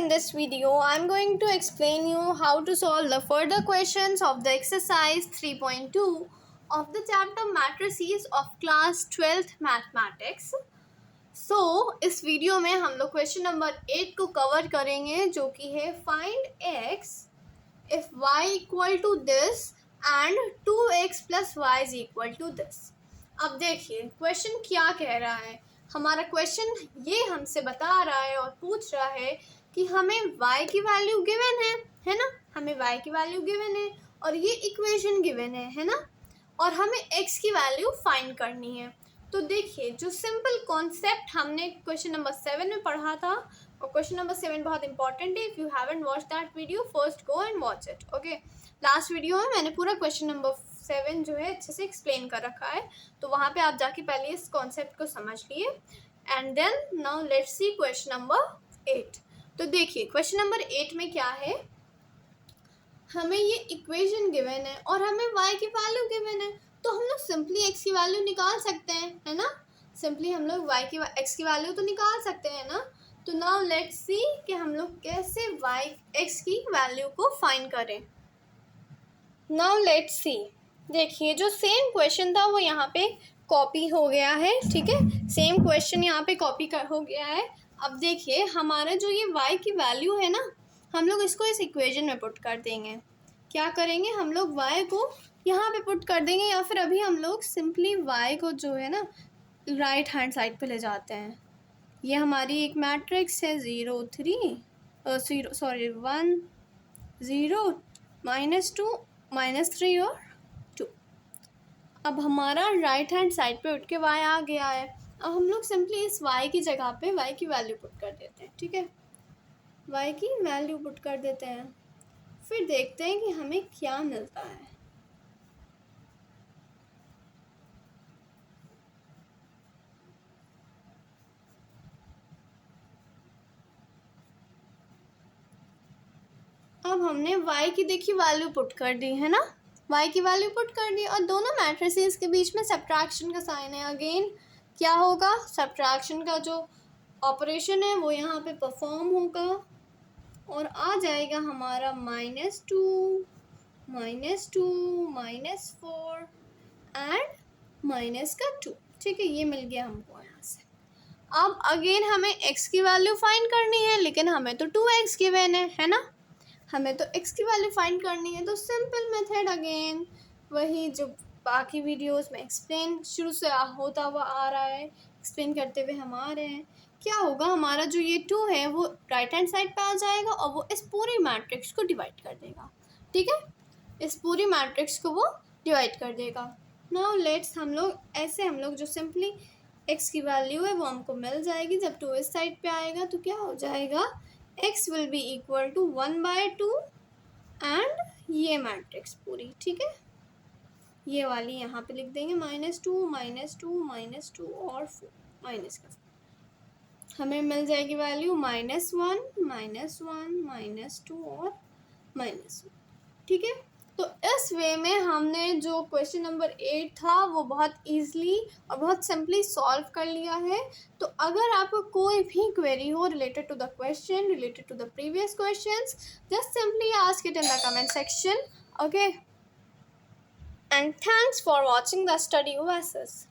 in this video I'm going to explain you how to solve the further questions of the exercise 3.2 of the chapter matrices of class 12th mathematics. So इस video में हम लोग question number 8 को cover करेंगे जो कि है find x if y equal to this and 2x plus y is equal to this. अब देखिए क्वेश्चन क्या कह रहा है. हमारा क्वेश्चन ये हमसे बता रहा है और पूछ रहा है कि हमें y की वैल्यू गिवन है ना, हमें y की वैल्यू गिवन है और ये इक्वेशन गिवन है ना, और हमें x की वैल्यू फाइंड करनी है. तो देखिए जो सिंपल कॉन्सेप्ट हमने क्वेश्चन नंबर 7 में पढ़ा था, और क्वेश्चन नंबर 7 बहुत इंपॉर्टेंट है. If you haven't watch that video first go and watch it. Okay, last video में मैंने पूरा क्वेश्चन नंबर 7 जो है अच्छे से एक्सप्लेन कर रखा है, तो वहाँ पे आप जाके पहले इस कॉन्सेप्ट को समझ लिए. And then now let's see question number 8. तो देखिए क्वेश्चन नंबर 8 में क्या है, हमें ये इक्वेशन गिवन है और हमें y की वैल्यू गिवन है. तो हम लोग सिंपली x की वैल्यू निकाल सकते हैं, है ना. सिंपली हम लोग x की वैल्यू तो निकाल सकते हैं ना. तो नाउ लेट्स सी कि हम लोग कैसे x की वैल्यू को फाइंड करें. नाउ लेट्स सी, देखिए जो सेम क्वेश्चन था वो यहाँ पे कॉपी हो गया है. ठीक है, सेम क्वेश्चन यहाँ पे कॉपी हो गया है. अब देखिए हमारा जो ये y की वैल्यू है ना, हम लोग इसको इस इक्वेशन में पुट कर देंगे. क्या करेंगे, हम लोग y को यहाँ पे पुट कर देंगे, या फिर अभी हम लोग सिंपली y को जो है ना राइट हैंड साइड पे ले जाते हैं. ये हमारी एक मैट्रिक्स है 0 3 1 0 -2 -3 और 2. अब हमारा राइट हैंड साइड पे उठ के y आ गया है. अब हम लोग सिंपली इस y की जगह पे y की वैल्यू पुट कर देते हैं. ठीक है, y की वैल्यू पुट कर देते हैं, फिर देखते हैं कि हमें क्या मिलता है. अब हमने y की देखिए वैल्यू पुट कर दी है ना, y की वैल्यू पुट कर दी, और दोनों मैट्रिसेस के बीच में सब्ट्रैक्शन का साइन है. अगेन क्या होगा, सब्ट्रैक्शन का जो ऑपरेशन है वो यहाँ पे परफॉर्म होगा और आ जाएगा हमारा -2 -4 एंड -2. ठीक है, ये मिल गया हमको यहाँ से. अब अगेन हमें x की वैल्यू फाइंड करनी है, लेकिन हमें तो 2x गिवन है ना, हमें तो x की वैल्यू फाइंड करनी है. तो सिंपल मेथड अगेन वही जो बाकी वीडियोस में एक्सप्लेन शुरू से होता हुआ आ रहा है, एक्सप्लेन करते हुए हम आ रहे हैं. क्या होगा, हमारा जो ये 2 है वो राइट हैंड साइड पे आ जाएगा और वो इस पूरी मैट्रिक्स को डिवाइड कर देगा. ठीक है, इस पूरी मैट्रिक्स को वो डिवाइड कर देगा. नाउ लेट्स हम लोग जो सिंपली x की वैल्यू है वो हमको मिल जाएगी. जब 2 इस साइड पे आएगा तो क्या हो जाएगा, x will be equal to 1/2 and ये मैट्रिक्स पूरी. ठीक है, ये वाली यहाँ पे लिख देंगे -2 -2 और 4 माइनस का. हमें मिल जाएगी वैल्यू -1 -2 और -1. ठीक है, तो इस वे में हमने जो क्वेश्चन नंबर 8 था वो बहुत ईजिली और बहुत सिंपली सॉल्व कर लिया है. तो अगर आपको कोई भी क्वेरी हो related to the question, related to the previous questions, just simply ask it in the comment section. Okay, and thanks for watching the study oasis.